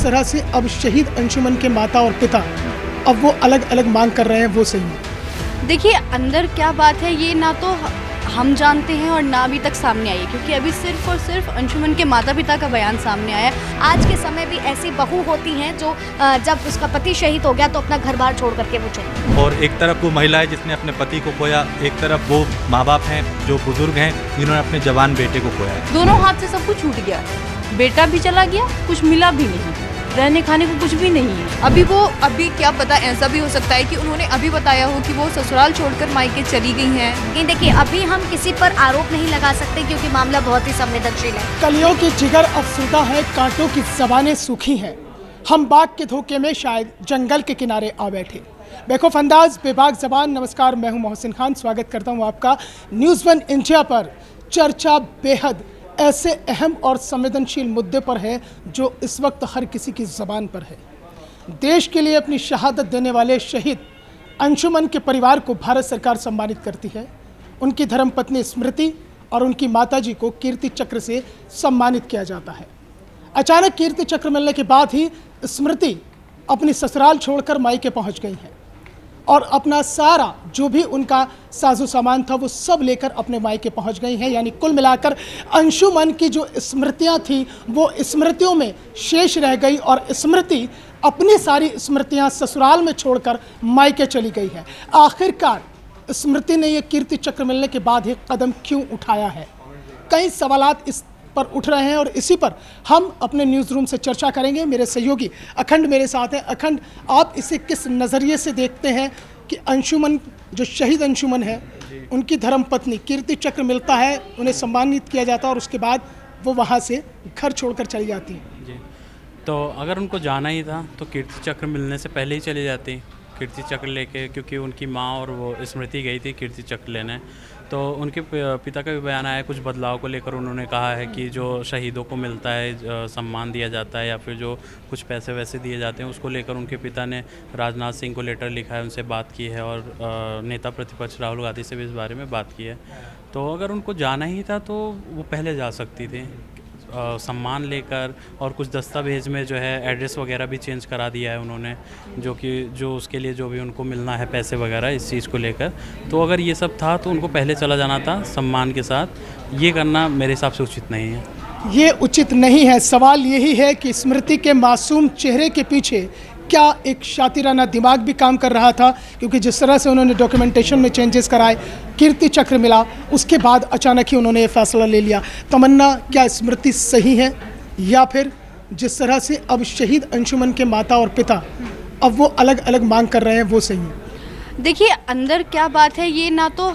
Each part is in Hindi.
तरह से अब शहीद अंशुमन के माता और पिता अब वो अलग अलग मांग कर रहे हैं वो सही है। देखिए, अंदर क्या बात है ये ना तो हम जानते हैं और ना अभी तक सामने आई है, क्योंकि अभी सिर्फ और सिर्फ अंशुमन के माता पिता का बयान सामने आया है। आज के समय भी ऐसी बहू होती हैं जो जब उसका पति शहीद हो गया तो अपना घर बार छोड़ करके वो चली। और एक तरफ वो महिला है जिसने अपने पति को खोया, एक तरफ वो माँ बाप हैं जो बुजुर्ग हैं जिन्होंने अपने जवान बेटे को खोया है। दोनों हाथ से सब कुछ छूट गया, बेटा भी चला गया, कुछ मिला भी नहीं, रहने खाने को कुछ भी नहीं है। अभी क्या पता, ऐसा भी हो सकता है कि उन्होंने अभी बताया हो कि वो ससुराल छोड़कर मायके चली गई हैं। लेकिन देखिए, अभी हम किसी पर आरोप नहीं लगा सकते क्योंकि मामला बहुत ही संवेदनशील है। कलियों की जिगर अफसुर्दा है, कांटों की ज़बानें सूखी हैं। हम बाग के धोखे में शायद जंगल के किनारे आ बैठे। बेखौफ अंदाज, बेबाक ज़बान। नमस्कार, मैं हूं मोहसिन खान। स्वागत करता हूं आपका न्यूज़ 1 इंडिया पर। चर्चा बेहद ऐसे अहम और संवेदनशील मुद्दे पर है जो इस वक्त हर किसी की ज़बान पर है। देश के लिए अपनी शहादत देने वाले शहीद अंशुमन के परिवार को भारत सरकार सम्मानित करती है। उनकी धर्मपत्नी स्मृति और उनकी माताजी को कीर्ति चक्र से सम्मानित किया जाता है। अचानक कीर्ति चक्र मिलने के बाद ही स्मृति अपनी ससुराल छोड़कर मायके पहुंच गई हैं और अपना सारा जो भी उनका साजो सामान था वो सब लेकर अपने मायके पहुंच गई हैं। यानी कुल मिलाकर अंशुमन की जो स्मृतियां थी वो स्मृतियों में शेष रह गई और स्मृति अपनी सारी स्मृतियां ससुराल में छोड़कर मायके चली गई है। आखिरकार स्मृति ने ये कीर्ति चक्र मिलने के बाद ही कदम क्यों उठाया है? कई सवालात इस पर उठ रहे हैं और इसी पर हम अपने न्यूज़ रूम से चर्चा करेंगे। मेरे सहयोगी अखंड मेरे साथ हैं। अखंड, आप इसे किस नज़रिए से देखते हैं कि अंशुमन, जो शहीद अंशुमन है, उनकी धर्मपत्नी कीर्ति चक्र मिलता है, उन्हें सम्मानित किया जाता है और उसके बाद वो वहाँ से घर छोड़कर चली जाती है? जी, तो अगर उनको जाना ही था तो कीर्ति चक्र मिलने से पहले ही चली जाती कीर्ति चक्र लेके, क्योंकि उनकी माँ और वो स्मृति गई थी कीर्ति चक्र लेने। तो उनके पिता का भी बयान आया है कुछ बदलाव को लेकर। उन्होंने कहा है कि जो शहीदों को मिलता है, सम्मान दिया जाता है या फिर जो कुछ पैसे वैसे दिए जाते हैं, उसको लेकर उनके पिता ने राजनाथ सिंह को लेटर लिखा है, उनसे बात की है और नेता प्रतिपक्ष राहुल गांधी से भी इस बारे में बात की है। तो अगर उनको जाना ही था तो वो पहले जा सकती थी सम्मान लेकर, और कुछ दस्तावेज में जो है एड्रेस वगैरह भी चेंज करा दिया है उन्होंने, जो उसके लिए जो भी उनको मिलना है पैसे वगैरह इस चीज़ को लेकर। तो अगर ये सब था तो उनको पहले चला जाना था सम्मान के साथ। ये करना मेरे हिसाब से उचित नहीं है। ये उचित नहीं है। सवाल यही है कि स्मृति के मासूम चेहरे के पीछे क्या एक शातिराना दिमाग भी काम कर रहा था? क्योंकि जिस तरह से उन्होंने डॉक्यूमेंटेशन में चेंजेस कराए, कीर्ति चक्र मिला, उसके बाद अचानक ही उन्होंने ये फैसला ले लिया। तमन्ना, क्या स्मृति सही है या फिर जिस तरह से अब शहीद अंशुमन के माता और पिता अब वो अलग अलग मांग कर रहे हैं वो सही है? देखिए, अंदर क्या बात है ये ना तो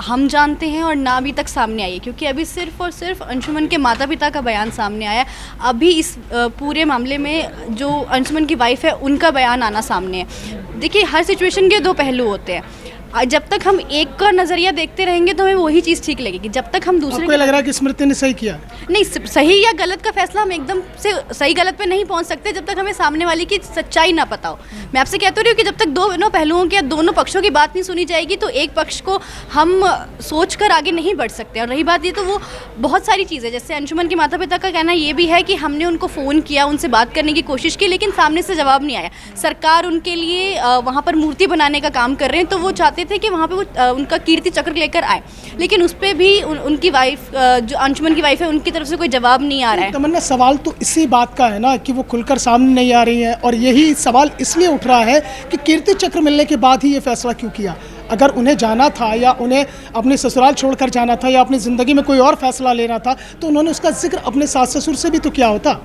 हम जानते हैं और ना अभी तक सामने आई है, क्योंकि अभी सिर्फ और सिर्फ अंशुमन के माता पिता का बयान सामने आया है। अभी इस पूरे मामले में जो अंशुमन की वाइफ है उनका बयान आना सामने है। देखिए, हर सिचुएशन के दो पहलू होते हैं। जब तक हम एक का नज़रिया देखते रहेंगे तो हमें वही चीज़ ठीक लगेगी। जब तक हम दूसरे, आपको लग रहा है कि स्मृति ने सही किया? नहीं, सही या गलत का फैसला हम एकदम से सही गलत पे नहीं पहुंच सकते जब तक हमें सामने वाले की सच्चाई ना पता हो। मैं आपसे कहती रही हूँ कि जब तक दोनों पहलुओं के, दोनों पक्षों की बात नहीं सुनी जाएगी तो एक पक्ष को हम सोच कर आगे नहीं बढ़ सकते। और रही बात ये, तो वो बहुत सारी चीज़ें, जैसे अंशुमन के माता पिता का कहना ये भी है कि हमने उनको फ़ोन किया, उनसे बात करने की कोशिश की, लेकिन सामने से जवाब नहीं आया। सरकार उनके लिए वहाँ पर मूर्ति बनाने का काम कर रहे हैं, तो वो चाहते थे कि वहाँ पर वो उनका कीर्ति चक्र लेकर आए, लेकिन उस पर भी उनकी वाइफ, जो अंशुमन की वाइफ है, उनकी तरफ से कोई जवाब नहीं आ रहा है। तमन्ना, सवाल तो इसी बात का है ना कि वो खुलकर सामने नहीं आ रही है, और यही सवाल इसलिए उठ रहा है कि कीर्ति चक्र मिलने के बाद ही ये फैसला क्यों किया? अगर उन्हें जाना था या उन्हें अपने ससुराल छोड़कर जाना था या अपनी ज़िंदगी में कोई और फैसला लेना था तो उन्होंने उसका जिक्र अपने सास ससुर से भी तो किया होता।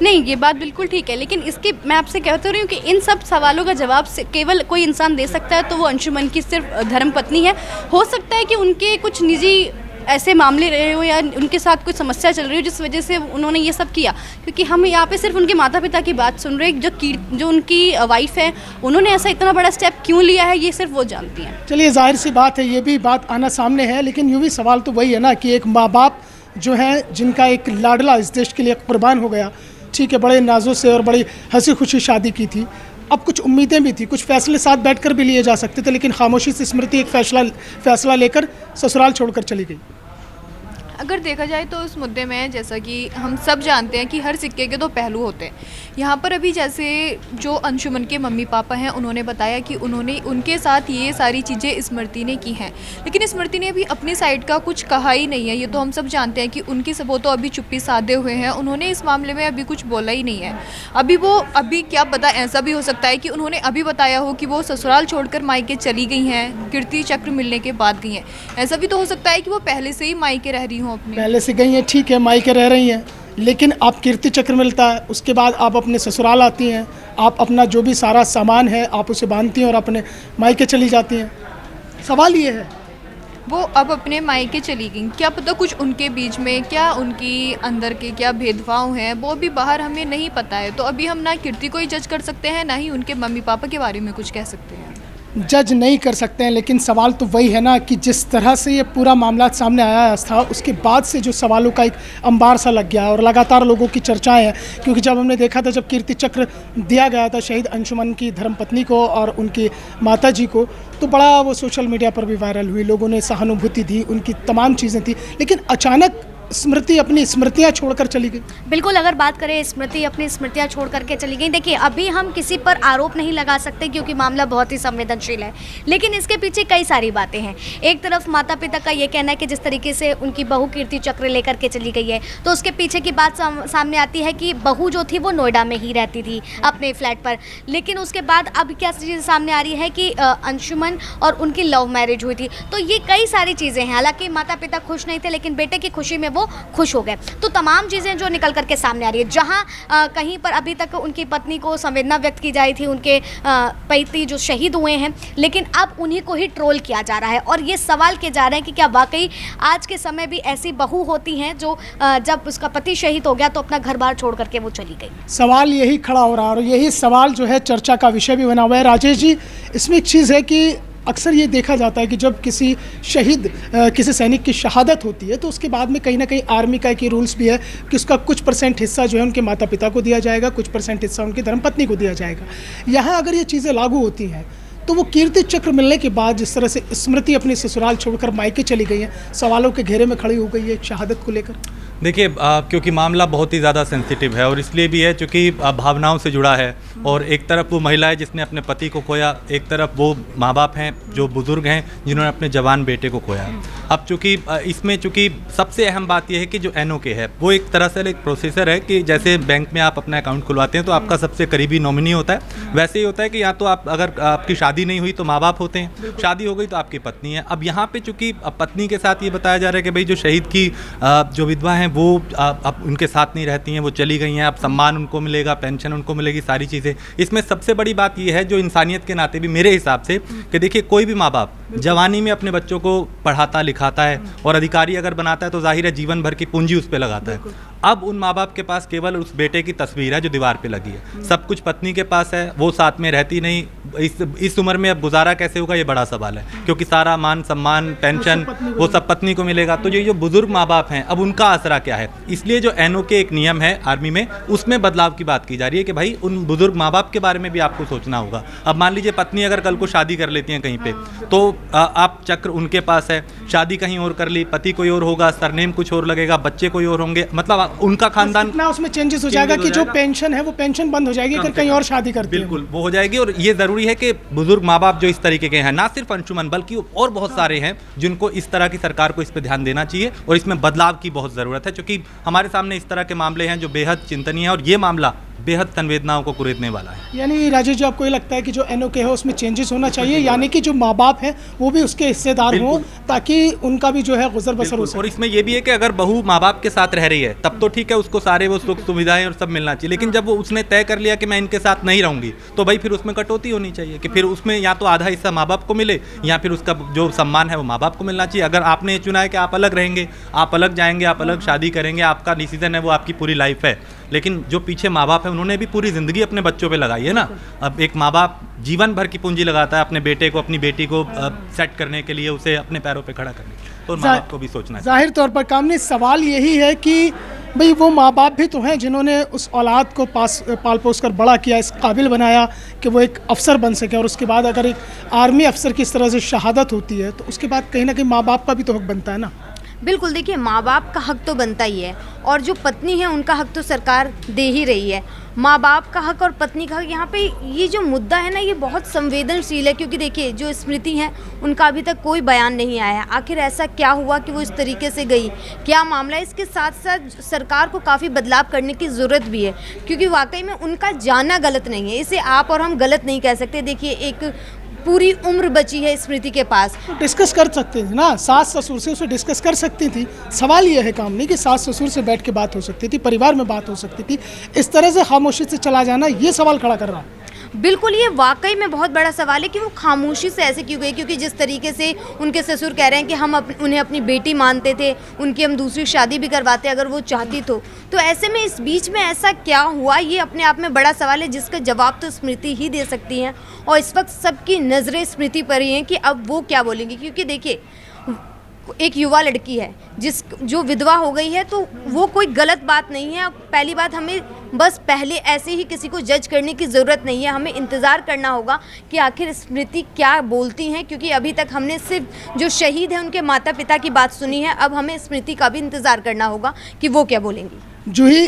नहीं, ये बात बिल्कुल ठीक है, लेकिन इसके मैं आपसे कहती रही हूँ कि इन सब सवालों का जवाब केवल कोई इंसान दे सकता है तो वो अंशुमन की सिर्फ धर्मपत्नी है। हो सकता है कि उनके कुछ निजी ऐसे मामले रहे हो या उनके साथ कोई समस्या चल रही हो जिस वजह से उन्होंने ये सब किया, क्योंकि हम यहाँ पे सिर्फ उनके माता पिता की बात सुन रहे हैं। जो उनकी वाइफ है, उन्होंने ऐसा इतना बड़ा स्टेप क्यों लिया है ये सिर्फ वो जानती हैं। चलिए, जाहिर सी बात है, ये भी बात आना सामने है, लेकिन यूँ भी सवाल तो वही है ना कि एक माँ बाप जो है, जिनका एक लाडला इस देश के लिए कुर्बान हो गया, ठीक है, बड़े नाजों से और बड़ी हंसी खुशी शादी की थी, अब कुछ उम्मीदें भी थी, कुछ फैसले साथ बैठकर भी लिए जा सकते थे, लेकिन खामोशी से स्मृति एक फैसला लेकर ससुराल छोड़कर चली गई। अगर देखा जाए तो उस मुद्दे में जैसा कि हम सब जानते हैं कि हर सिक्के के दो पहलू होते हैं। यहाँ पर अभी जैसे जो अंशुमन के मम्मी पापा हैं उन्होंने बताया कि उन्होंने उनके साथ ये सारी चीज़ें स्मृति ने की हैं, लेकिन स्मृति ने अभी अपनी साइड का कुछ कहा ही नहीं है। ये तो हम सब जानते हैं कि उनकी वो तो अभी चुप्पी साधे हुए हैं, उन्होंने इस मामले में अभी कुछ बोला ही नहीं है। अभी क्या पता, ऐसा भी हो सकता है कि उन्होंने अभी बताया हो कि वो ससुराल छोड़कर मायके चली गई हैं, कीर्ति चक्र मिलने के बाद गई हैं। ऐसा भी तो हो सकता है कि वो पहले से ही मायके रह रही हों अपने। पहले से गई हैं, ठीक है, मायके रह रही हैं, लेकिन आप कीर्ति चक्र मिलता है, उसके बाद आप अपने ससुराल आती हैं, आप अपना जो भी सारा सामान है आप उसे बांधती हैं और अपने मायके चली जाती हैं। सवाल ये है, वो अब अपने मायके चली गई, क्या पता कुछ उनके बीच में क्या उनकी अंदर के क्या भेदभाव हैं वो भी बाहर हमें नहीं पता है। तो अभी हम ना कीर्ति को ही जज कर सकते हैं, ना ही उनके मम्मी पापा के बारे में कुछ कह सकते हैं। जज नहीं कर सकते हैं, लेकिन सवाल तो वही है ना कि जिस तरह से ये पूरा मामला सामने आया था उसके बाद से जो सवालों का एक अंबार सा लग गया और लगातार लोगों की चर्चाएं हैं। क्योंकि जब हमने देखा था, जब कीर्ति चक्र दिया गया था शहीद अंशुमन की धर्मपत्नी को और उनकी माता जी को, तो बड़ा वो सोशल मीडिया पर भी वायरल हुई, लोगों ने सहानुभूति दी, उनकी तमाम चीज़ें थी, लेकिन अचानक स्मृति अपनी स्मृतियाँ छोड़कर चली गई। बिल्कुल, अगर बात करें स्मृति अपनी स्मृतियाँ छोड़ करके चली गई, देखिए अभी हम किसी पर आरोप नहीं लगा सकते क्योंकि मामला बहुत ही संवेदनशील है, लेकिन इसके पीछे कई सारी बातें हैं। एक तरफ माता पिता का ये कहना है कि जिस तरीके से उनकी बहू कीर्ति चक्र लेकर के चली गई है, तो उसके पीछे की बात सामने आती है कि बहू जो थी वो नोएडा में ही रहती थी अपने फ्लैट पर, लेकिन उसके बाद अब क्या चीज़ सामने आ रही है कि अंशुमन और उनकी लव मैरिज हुई थी। तो ये कई सारी चीज़ें हैं, हालांकि माता पिता खुश नहीं थे, लेकिन बेटे की खुशी में वो खुश हो गए। तो तमाम चीज़ें जो निकल करके सामने आ रही है, जहां कहीं पर अभी तक उनकी पत्नी को संवेदना व्यक्त की जाई थी, उनके पति जो शहीद हुए हैं, लेकिन अब उन्हीं को ही ट्रोल किया जा रहा है। और ये सवाल किए जा रहे हैं कि क्या वाकई आज के समय भी ऐसी बहू होती हैं जो जब उसका पति शहीद हो गया तो अपना घर बार छोड़ करके वो चली गई। सवाल यही खड़ा हो रहा है और यही सवाल जो है चर्चा का विषय भी बना हुआ है। राजेश जी, इसमें एक चीज़ है कि अक्सर ये देखा जाता है कि जब किसी शहीद किसी सैनिक की शहादत होती है तो उसके बाद में कहीं ना कहीं आर्मी का एक रूल्स भी है कि उसका कुछ % हिस्सा जो है उनके माता पिता को दिया जाएगा, कुछ % हिस्सा उनकी धर्मपत्नी को दिया जाएगा। यहाँ अगर ये चीज़ें लागू होती हैं तो वो कीर्ति चक्र मिलने के बाद जिस तरह से स्मृति अपनी ससुराल छोड़कर मायके चली गई है, सवालों के घेरे में खड़ी हो गई है शहादत को लेकर। देखिए, क्योंकि मामला बहुत ही ज़्यादा सेंसिटिव है और इसलिए भी है क्योंकि भावनाओं से जुड़ा है। और एक तरफ वो महिला है जिसने अपने पति को खोया, एक तरफ वो माँ बाप हैं जो बुज़ुर्ग हैं जिन्होंने अपने जवान बेटे को खोया। अब चूँकि इसमें चूँकि सबसे अहम बात यह है कि जो NOK है वो एक तरह से एक प्रोसेसर है कि जैसे बैंक में आप अपना अकाउंट खुलवाते हैं तो आपका सबसे करीबी नॉमिनी होता है, वैसे ही होता है कि या तो आप अगर आपकी शादी नहीं हुई तो माँ बाप होते हैं, शादी हो गई तो आपकी पत्नी है। अब यहाँ पे चूँकि पत्नी के साथ ये बताया जा रहा है कि भाई जो शहीद की जो विधवा हैं वो अब उनके साथ नहीं रहती हैं, वो चली गई हैं, अब सम्मान उनको मिलेगा, पेंशन उनको मिलेगी, सारी चीज़ें। इसमें सबसे बड़ी बात ये है जो इंसानियत के नाते भी मेरे हिसाब से कि देखिए कोई भी माँ बाप जवानी में अपने बच्चों को पढ़ाता लिखाता है और अधिकारी अगर बनाता है तो जाहिर है जीवन भर की पूंजी उस पर लगाता है। अब उन माँ बाप के पास केवल उस बेटे की तस्वीर है जो दीवार पे लगी है, सब कुछ पत्नी के पास है, वो साथ में रहती नहीं। इस उम्र में अब गुजारा कैसे होगा ये बड़ा सवाल है, क्योंकि सारा मान सम्मान पेंशन वो सब पत्नी को मिलेगा। तो ये जो बुजुर्ग माँ बाप हैं अब उनका आसरा क्या है, इसलिए जो NOK एक नियम है आर्मी में उसमें बदलाव की बात की जा रही है कि भाई उन बुजुर्ग माँ बाप के बारे में भी आपको सोचना होगा। अब मान लीजिए पत्नी अगर कल को शादी कर लेती है कहीं पे, तो आप चक्र उनके पास है, शादी कहीं और कर ली, पति कोई और होगा, सरनेम कुछ और लगेगा, बच्चे कोई और होंगे, मतलब उनका खानदान इतना उसमें चेंजेस हो जाएगा कि जो पेंशन है वो पेंशन बंद हो जाएगी अगर कहीं और शादी करती है। बिल्कुल वो हो जाएगी। और ये ज़रूरी है कि बुजुर्ग माँ बाप जो इस तरीके के हैं, ना सिर्फ अंशुमन बल्कि और बहुत सारे हैं जिनको इस तरह की सरकार को इस पर ध्यान देना चाहिए और इसमें बदलाव की बहुत ज़रूरत है, क्योंकि हमारे सामने इस तरह के मामले हैं जो बेहद चिंतनीय है और ये मामला बेहद संवेदनाओं को कुरेदने वाला है। यानी राजेश जी, आपको ये लगता है कि जो NOK है उसमें चेंजेस होना चाहिए, यानी कि जो माँ बाप हैं वो भी उसके हिस्सेदार हों ताकि उनका भी जो है गुजर बसर हो सके। और इसमें ये भी है कि अगर बहू माँ बाप के साथ रह रही है तब तो ठीक है, उसको सारे वो सुख सुविधाएं और सब मिलना चाहिए, लेकिन जब वो उसने तय कर लिया कि मैं इनके साथ नहीं रहूंगी तो भाई फिर उसमें कटौती होनी चाहिए कि फिर उसमें या तो आधा हिस्सा माँ बाप को मिले या फिर उसका जो सम्मान है वो माँ बाप को मिलना चाहिए। अगर आपने चुना है कि आप अलग रहेंगे, आप अलग जाएंगे, आप अलग शादी करेंगे, आपका डिसीजन है, वो आपकी पूरी लाइफ है, लेकिन जो पीछे माँ बाप है उन्होंने भी पूरी ज़िंदगी अपने बच्चों पे लगाई है ना। अब एक माँ बाप जीवन भर की पूंजी लगाता है अपने बेटे को, अपनी बेटी को सेट करने के लिए, उसे अपने पैरों पे खड़ा करने के लिए, तो माँ बाप को भी सोचना है। जाहिर तौर पर कामनी सवाल यही है कि भाई वो माँ बाप भी तो हैं जिन्होंने उस औलाद को पाल पोस कर बड़ा किया, इस काबिल बनाया कि वो एक अफसर बन सके, और उसके बाद अगर एक आर्मी अफसर की इस तरह से शहादत होती है तो उसके बाद कहीं ना कहीं माँ बाप का भी तो हक बनता है ना। बिल्कुल, देखिए माँ बाप का हक तो बनता ही है और जो पत्नी है उनका हक तो सरकार दे ही रही है। माँ बाप का हक और पत्नी का हक, यहाँ पे ये जो मुद्दा है ना ये बहुत संवेदनशील है, क्योंकि देखिए जो स्मृति हैं उनका अभी तक कोई बयान नहीं आया है। आखिर ऐसा क्या हुआ कि वो इस तरीके से गई, क्या मामला है? इसके साथ साथ सरकार को काफ़ी बदलाव करने की ज़रूरत भी है, क्योंकि वाकई में उनका जाना गलत नहीं है, इसे आप और हम गलत नहीं कह सकते। देखिए एक पूरी उम्र बची है स्मृति के पास। डिस्कस कर सकते थे ना, सास ससुर से उसे डिस्कस कर सकती थी। सवाल यह है काम नहीं कि सास ससुर से बैठ के बात हो सकती थी, परिवार में बात हो सकती थी। इस तरह से खामोशी से चला जाना ये सवाल खड़ा कर रहा है। बिल्कुल, ये वाकई में बहुत बड़ा सवाल है कि वो खामोशी से ऐसे क्यों गई, क्योंकि जिस तरीके से उनके ससुर कह रहे हैं कि हम उन्हें अपनी बेटी मानते थे, उनकी हम दूसरी शादी भी करवाते अगर वो चाहती तो ऐसे में इस बीच में ऐसा क्या हुआ, ये अपने आप में बड़ा सवाल है जिसका जवाब तो स्मृति ही दे सकती हैं। और इस वक्त सबकी नज़रें स्मृति पर ही हैं कि अब वो क्या बोलेंगी, क्योंकि देखिए एक युवा लड़की है जो विधवा हो गई है, तो वो कोई गलत बात नहीं है। पहली बात, हमें बस पहले ऐसे ही किसी को जज करने की ज़रूरत नहीं है, हमें इंतज़ार करना होगा कि आखिर स्मृति क्या बोलती हैं, क्योंकि अभी तक हमने सिर्फ जो शहीद हैं उनके माता पिता की बात सुनी है। अब हमें स्मृति का भी इंतज़ार करना होगा कि वो क्या बोलेंगी। जूही,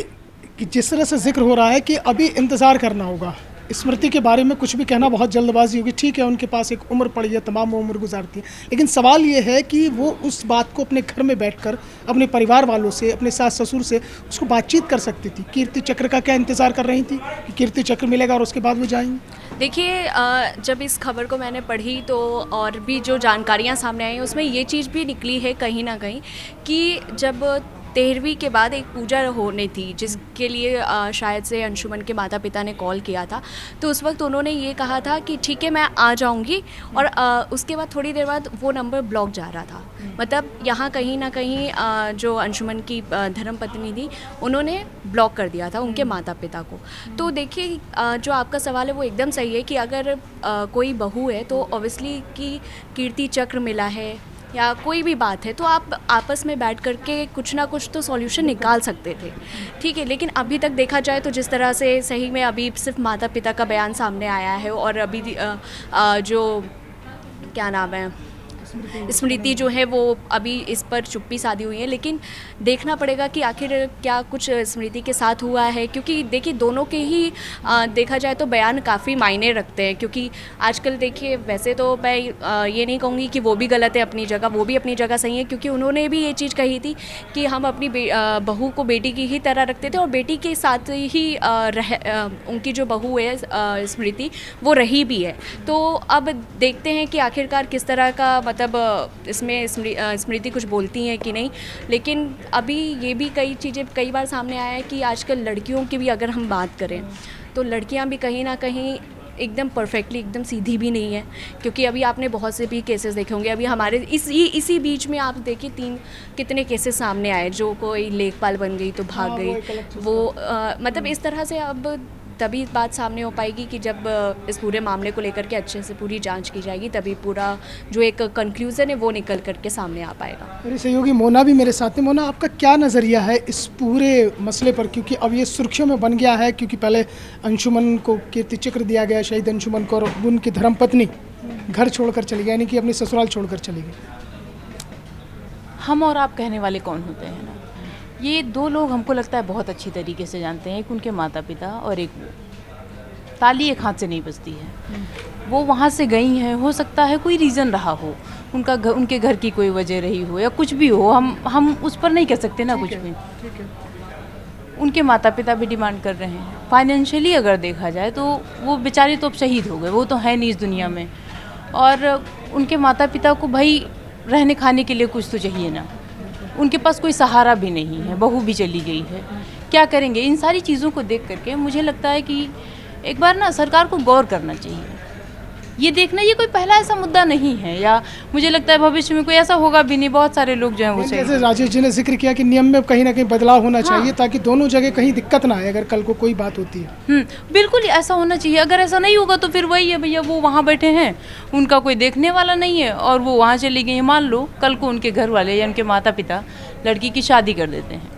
जिस तरह से जिक्र हो रहा है कि अभी इंतज़ार करना होगा, स्मृति के बारे में कुछ भी कहना बहुत जल्दबाजी होगी। ठीक है, उनके पास एक उम्र पड़ी है, तमाम वो उम्र गुजारती है, लेकिन सवाल ये है कि वो उस बात को अपने घर में बैठकर अपने परिवार वालों से, अपने सास ससुर से उसको बातचीत कर सकती थी। कीर्ति चक्र का क्या इंतज़ार कर रही थी कि कीर्ति चक्र मिलेगा और उसके बाद वो जाएंगी? देखिए, जब इस खबर को मैंने पढ़ी तो और भी जो जानकारियाँ सामने आई उसमें ये चीज़ भी निकली है कहीं ना कहीं कि जब 13वीं के बाद एक पूजा होनी थी जिसके लिए शायद से अंशुमन के माता पिता ने कॉल किया था, तो उस वक्त उन्होंने ये कहा था कि ठीक है मैं आ जाऊंगी, और उसके बाद थोड़ी देर बाद वो नंबर ब्लॉक जा रहा था। मतलब यहाँ कहीं ना कहीं जो अंशुमन की धर्मपत्नी थी उन्होंने ब्लॉक कर दिया था उनके माता पिता को। तो देखिए, जो आपका सवाल है वो एकदम सही है कि अगर कोई बहू है तो ऑब्वियसली कि कीर्ति चक्र मिला है या कोई भी बात है तो आप आपस में बैठ करके कुछ ना कुछ तो सॉल्यूशन निकाल सकते थे, ठीक है। लेकिन अभी तक देखा जाए तो जिस तरह से सही में अभी सिर्फ माता पिता का बयान सामने आया है और अभी जो क्या नाम है स्मृति जो है वो अभी इस पर चुप्पी साधी हुई है, लेकिन देखना पड़ेगा कि आखिर क्या कुछ स्मृति के साथ हुआ है, क्योंकि देखिए दोनों के ही देखा जाए तो बयान काफ़ी मायने रखते हैं। क्योंकि आजकल देखिए वैसे तो मैं ये नहीं कहूँगी कि वो भी गलत है अपनी जगह, वो भी अपनी जगह सही है, क्योंकि उन्होंने भी ये चीज़ कही थी कि हम अपनी बहू को बेटी की ही तरह रखते थे और बेटी के साथ ही उनकी जो बहू है स्मृति वो रही भी है। तो अब देखते हैं कि आखिरकार किस तरह का मतलब इसमें स्मृति कुछ बोलती हैं कि नहीं। लेकिन अभी ये भी कई चीज़ें कई बार सामने आया है कि आजकल लड़कियों की भी अगर हम बात करें तो लड़कियां भी कहीं ना कहीं एकदम परफेक्टली एकदम सीधी भी नहीं है, क्योंकि अभी आपने बहुत से भी केसेस देखे होंगे। अभी हमारे इसी बीच में आप देखिए कितने केसेस सामने आए, जो कोई लेखपाल बन गई तो भाग गई, वो मतलब इस तरह से अब तभी बात सामने हो पाएगी कि जब इस पूरे मामले को लेकर के अच्छे से पूरी जांच की जाएगी, तभी पूरा जो एक कंक्लूजन है वो निकल करके सामने आ पाएगा। मेरी सहयोगी मोना भी मेरे साथ है। मोना, आपका क्या नज़रिया है इस पूरे मसले पर, क्योंकि अब ये सुर्खियों में बन गया है, क्योंकि पहले अंशुमन को कीर्ति चक्र दिया गया, शहीद अंशुमन को, और उनकी धर्मपत्नी घर छोड़कर चली गई, यानी कि अपनी ससुराल छोड़कर चली गई। हम और आप कहने वाले कौन होते हैं ना, ये दो लोग हमको लगता है बहुत अच्छी तरीके से जानते हैं, एक उनके माता पिता और एक वो। ताली एक हाथ से नहीं बजती है। वो वहाँ से गई हैं, हो सकता है कोई रीज़न रहा हो, उनके घर की कोई वजह रही हो या कुछ भी हो, हम उस पर नहीं कह सकते ना कुछ भी। उनके माता पिता भी डिमांड कर रहे हैं। फाइनेंशियली अगर देखा जाए तो वो बेचारे तो अब शहीद हो गए, वो तो है नहीं इस दुनिया में, और उनके माता पिता को भाई रहने खाने के लिए कुछ तो चाहिए ना। उनके पास कोई सहारा भी नहीं है, बहू भी चली गई है, क्या करेंगे? इन सारी चीज़ों को देख करके मुझे लगता है कि एक बार ना सरकार को गौर करना चाहिए। ये देखना, ये कोई पहला ऐसा मुद्दा नहीं है, या मुझे लगता है भविष्य में कोई ऐसा होगा भी नहीं। बहुत सारे लोग जो हैं वो जैसे राजेश जी ने जिक्र किया कि नियम में कहीं ना कहीं बदलाव होना चाहिए, ताकि दोनों जगह कहीं दिक्कत ना आए अगर कल को कोई बात होती है। बिल्कुल ऐसा होना चाहिए। अगर ऐसा नहीं होगा तो फिर वही है भैया, वो वहाँ बैठे हैं, उनका कोई देखने वाला नहीं है और वो वहाँ चली गई हैं। मान लो कल को उनके घर वाले या उनके माता पिता लड़की की शादी कर देते हैं,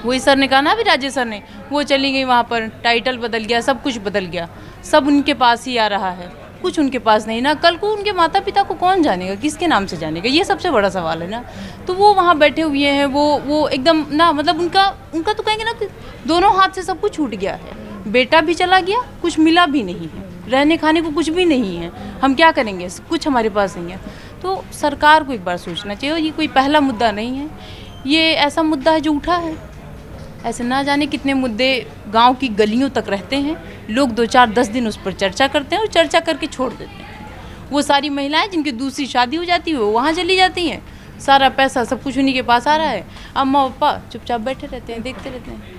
वही सर ने कहा ना, अभी राजेश सर ने, वो चली गई वहाँ पर, टाइटल बदल गया, सब कुछ बदल गया, सब उनके पास ही आ रहा है, कुछ उनके पास नहीं ना, कल को उनके माता पिता को कौन जानेगा, किसके नाम से जानेगा, ये सबसे बड़ा सवाल है ना। तो वो वहाँ बैठे हुए हैं, वो एकदम ना, मतलब उनका तो कहेंगे ना कि दोनों हाथ से सब कुछ छूट गया है। बेटा भी चला गया, कुछ मिला भी नहीं है, रहने खाने को कुछ भी नहीं है, हम क्या करेंगे, कुछ हमारे पास नहीं है। तो सरकार को एक बार सोचना चाहिए, ये कोई पहला मुद्दा नहीं है, ये ऐसा मुद्दा है जो उठा है। ऐसे ना जाने कितने मुद्दे गांव की गलियों तक रहते हैं, लोग 2-4-10 दिन उस पर चर्चा करते हैं और चर्चा करके छोड़ देते हैं। वो सारी महिलाएं जिनकी दूसरी शादी हो जाती है वो वहाँ चली जाती हैं, सारा पैसा सब कुछ उन्हीं के पास आ रहा है, अम्मा पापा चुपचाप बैठे रहते हैं, देखते रहते हैं।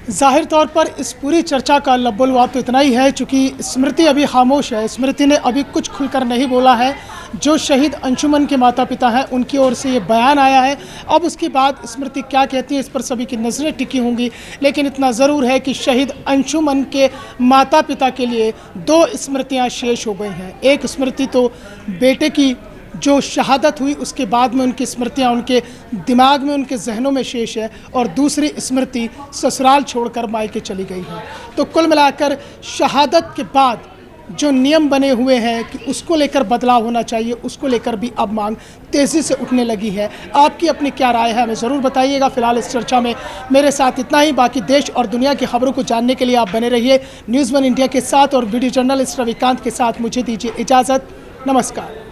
जाहिर तौर पर इस पूरी चर्चा का लब्बुलवाब तो इतना ही है, चूँकि स्मृति अभी खामोश है, स्मृति ने अभी कुछ खुलकर नहीं बोला है। जो शहीद अंशुमन के माता पिता हैं उनकी ओर से ये बयान आया है, अब उसके बाद स्मृति क्या कहती है इस पर सभी की नज़रें टिकी होंगी। लेकिन इतना ज़रूर है कि शहीद अंशुमन के माता पिता के लिए 2 स्मृतियाँ शेष हो गई हैं। एक स्मृति तो बेटे की जो शहादत हुई उसके बाद में उनकी स्मृतियाँ उनके दिमाग में, उनके जहनों में शेष है, और दूसरी स्मृति ससुराल छोड़कर मायके चली गई है। तो कुल मिलाकर शहादत के बाद जो नियम बने हुए हैं कि उसको लेकर बदलाव होना चाहिए, उसको लेकर भी अब मांग तेज़ी से उठने लगी है। आपकी अपनी क्या राय है हमें ज़रूर बताइएगा। फिलहाल इस चर्चा में मेरे साथ इतना ही। बाकी देश और दुनिया की खबरों को जानने के लिए आप बने रहिए न्यूज़ 1 इंडिया के साथ, और वीडियो जर्नलिस्ट रविकांत के साथ मुझे दीजिए इजाज़त। नमस्कार।